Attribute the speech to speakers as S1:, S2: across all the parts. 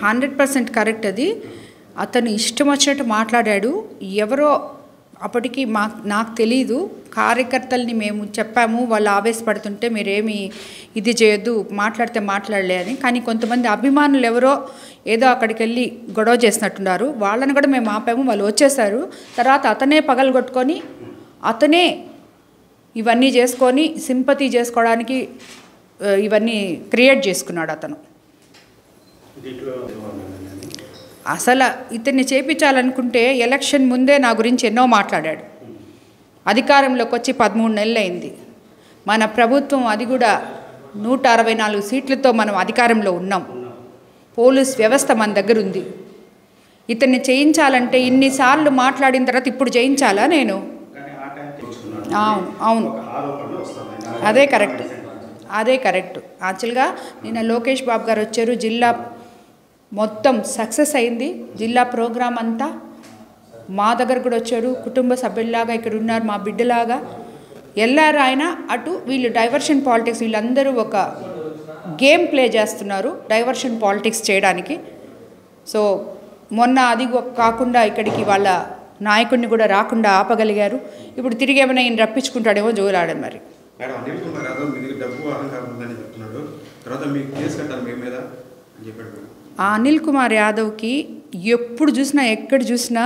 S1: 100% correct అది. అతను ఇష్టం వచ్చినట్టు మాట్లాడాడు. ఎవరో అప్పటికి నాకు తెలీదు, కార్యకర్తల్ని మేము చెప్పాము, వాళ్ళు ఆవేశపడుతుంటే మీరేమి ఇది చేయొద్దు, మాట్లాడితే మాట్లాడలే అని. కానీ కొంతమంది అభిమానులు ఎవరో ఏదో అక్కడికి వెళ్ళి గొడవ చేసినట్టున్నారు. వాళ్ళని కూడా మేము ఆపాము, వాళ్ళు వచ్చేసారు. తర్వాత అతనే పగలగొట్టుకొని అతనే ఇవన్నీ చేసుకొని సింపతి చేసుకోవడానికి ఇవన్నీ క్రియేట్ చేసుకున్నాడు అతను. అసలు ఇతన్ని చేపించాలనుకుంటే ఎలక్షన్ ముందే నా గురించి ఎన్నో మాట్లాడాడు. అధికారంలోకి వచ్చి 13 నెలలు అయింది. మన ప్రభుత్వం అది కూడా 164 సీట్లతో మనం అధికారంలో ఉన్నాం. పోలీస్ వ్యవస్థ మన దగ్గర ఉంది. ఇతన్ని చేయించాలంటే ఇన్నిసార్లు మాట్లాడిన తర్వాత ఇప్పుడు చేయించాలా నేను? అవును, అదే కరెక్ట్. యాక్చువల్గా నిన్న లోకేష్ బాబు గారు వచ్చారు. జిల్లా మొత్తం సక్సెస్ అయింది. జిల్లా ప్రోగ్రాం అంతా మా దగ్గర కూడా వచ్చారు. కుటుంబ సభ్యుల్లాగా ఇక్కడ ఉన్నారు, మా బిడ్డలాగా వెళ్ళారు ఆయన. అటు వీళ్ళు డైవర్షన్ పాలిటిక్స్, వీళ్ళందరూ ఒక గేమ్ ప్లే చేస్తున్నారు డైవర్షన్ పాలిటిక్స్ చేయడానికి. సో మొన్న అది కాకుండా ఇక్కడికి వాళ్ళ నాయకుడిని కూడా రాకుండా ఆపగలిగారు. ఇప్పుడు తిరిగి ఏమైనా ఈయన రప్పించుకుంటాడేమో జోలాడారు. మరి
S2: అనిల్ కుమార్ యాదవ్ మీ దగ్గర డబ్బు అహంకారం ఉందని చెప్తున్నాడు. తర్వాత మీకు కేసు కట్టాలి మీ మీద అని చెప్పాడు.
S1: అనిల్ కుమార్ యాదవ్కి ఎప్పుడు చూసినా ఎక్కడ చూసినా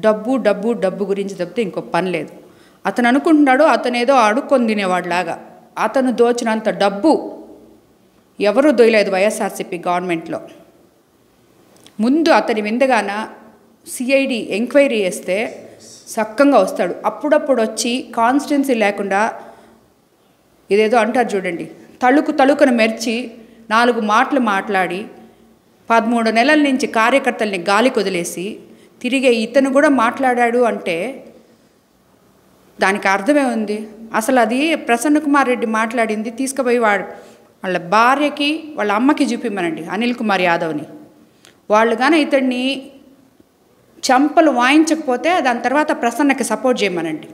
S1: డబ్బు డబ్బు డబ్బు గురించి తప్పితే ఇంకో పని లేదు. అతను అనుకుంటున్నాడు అతను ఏదో అడుక్కొని తినేవాడిలాగా. అతను దోచినంత డబ్బు ఎవరూ దొయలేదు వైఎస్ఆర్సీపీ గవర్నమెంట్లో. ముందు అతని విందగాన సిఐడి ఎంక్వైరీ చేస్తే సక్కంగా వస్తాడు. అప్పుడప్పుడు వచ్చి కాన్స్టిట్యున్సీ లేకుండా ఇదేదో అంటారు చూడండి, తళుకును మెర్చి 4 మాటలు మాట్లాడి 13 నెలల నుంచి కార్యకర్తల్ని గాలి కొదిలేసి తిరిగే ఇతను కూడా మాట్లాడాడు అంటే దానికి అర్థమే ఉంది. అసలు అది ప్రసన్న కుమార్ రెడ్డి మాట్లాడింది తీసుకుపోయి వాళ్ళ భార్యకి వాళ్ళ అమ్మకి చూపిమ్మనండి అనిల్ కుమార్ యాదవ్ని. వాళ్ళు కానీ ఇతన్ని చంపలు వాయించకపోతే దాని తర్వాత ప్రసన్నకి సపోర్ట్ చేయమనండి.